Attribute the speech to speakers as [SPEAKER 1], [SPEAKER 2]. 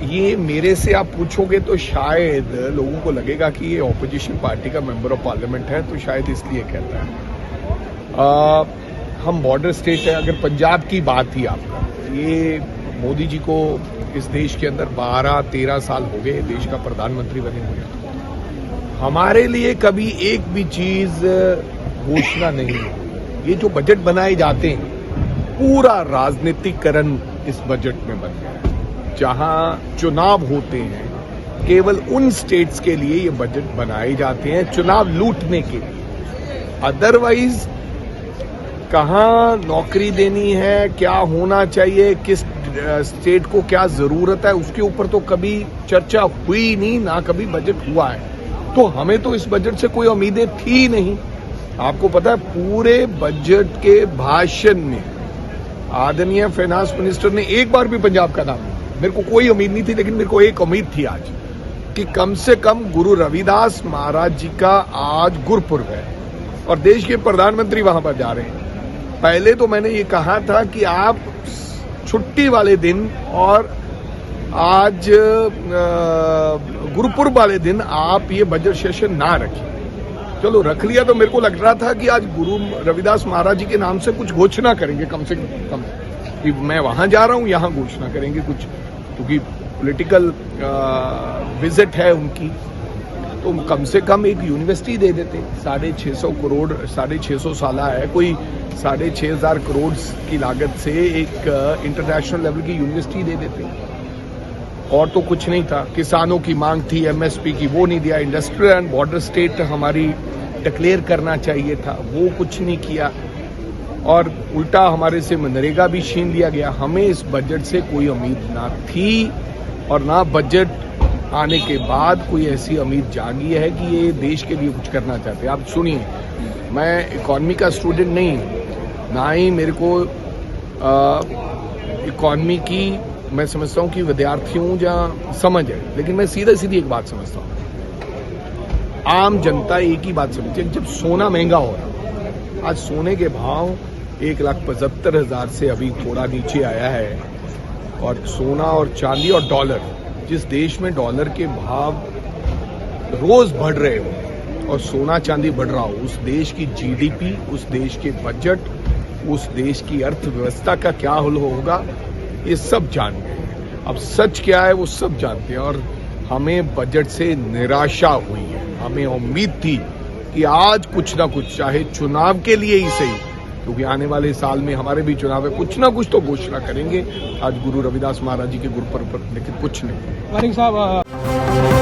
[SPEAKER 1] ये मेरे से आप पूछोगे तो शायद लोगों को लगेगा कि ये ऑपोजिशन पार्टी का मेंबर ऑफ पार्लियामेंट है, तो शायद इसलिए कहता है। हम बॉर्डर स्टेट है। अगर पंजाब की बात ही आपका, ये मोदी जी को इस देश के अंदर 12-13 साल हो गए देश का प्रधानमंत्री बने हुए। हमारे लिए कभी एक भी चीज घोषणा नहीं हुई। ये जो बजट बनाए जाते हैं, पूरा राजनीतिकरण इस बजट में बन गया है। जहां चुनाव होते हैं, केवल उन स्टेट्स के लिए ये बजट बनाए जाते हैं, चुनाव लूटने के लिए। अदरवाइज कहां नौकरी देनी है, क्या होना चाहिए, किस स्टेट को क्या जरूरत है, उसके ऊपर तो कभी चर्चा हुई नहीं, ना कभी बजट हुआ है। तो हमें तो इस बजट से कोई उम्मीदें थी नहीं। आपको पता है, पूरे बजट के भाषण में आदरणीय फाइनेंस मिनिस्टर ने एक बार भी पंजाब का नाम नहीं। मेरे को कोई उम्मीद नहीं थी, लेकिन मेरे को एक उम्मीद थी आज कि कम से कम गुरु रविदास महाराज जी का आज गुरुपुर्ब है और देश के प्रधानमंत्री वहां पर जा रहे हैं। पहले तो मैंने ये कहा था कि आप छुट्टी वाले दिन और आज गुरुपुर्ब वाले दिन आप ये बजट सेशन ना रखें। चलो रख लिया, तो मेरे को लग रहा था कि आज गुरु रविदास महाराज जी के नाम से कुछ घोषणा करेंगे, कम से कम कि मैं वहां जा रहा हूं, यहां घोषणा करेंगे कुछ, क्योंकि पॉलिटिकल विजिट है उनकी। तो कम से कम एक यूनिवर्सिटी दे देते। 650 करोड़ 650 साला है, कोई 6,500 करोड़ की लागत से एक इंटरनेशनल लेवल की यूनिवर्सिटी दे देते। और तो कुछ नहीं था। किसानों की मांग थी एमएसपी की, वो नहीं दिया। इंडस्ट्रियल एंड बॉर्डर स्टेट हमारी डिक्लेयर करना चाहिए था, वो कुछ नहीं किया। और उल्टा हमारे से मनरेगा भी छीन लिया गया। हमें इस बजट से कोई उम्मीद ना थी और ना बजट आने के बाद कोई ऐसी उम्मीद जागी है कि ये देश के लिए कुछ करना चाहते हैं। आप सुनिए, मैं इकॉनमी का स्टूडेंट नहीं हूँ, ना ही मेरे को इकॉनमी की मैं समझता हूँ कि विद्यार्थी हूँ जहाँ समझ है, लेकिन मैं सीधा सीधी एक बात समझता हूँ। आम जनता एक ही बात समझती है, जब सोना महंगा हो रहा, आज सोने के भाव 1,75,000 से अभी थोड़ा नीचे आया है। और सोना और चांदी और डॉलर, जिस देश में डॉलर के भाव रोज बढ़ रहे हो और सोना चांदी बढ़ रहा हो, उस देश की जीडीपी, उस देश के बजट, उस देश की अर्थव्यवस्था का क्या हाल होगा, ये सब जान गए। अब सच क्या है वो सब जानते हैं। और हमें बजट से निराशा हुई है। हमें उम्मीद थी कि आज कुछ ना कुछ, चाहे चुनाव के लिए ही सही, क्योंकि आने वाले साल में हमारे भी चुनाव है, कुछ ना कुछ तो घोषणा करेंगे आज गुरु रविदास महाराज जी के गुरुपर्व पर, लेकिन कुछ नहीं।
[SPEAKER 2] साहब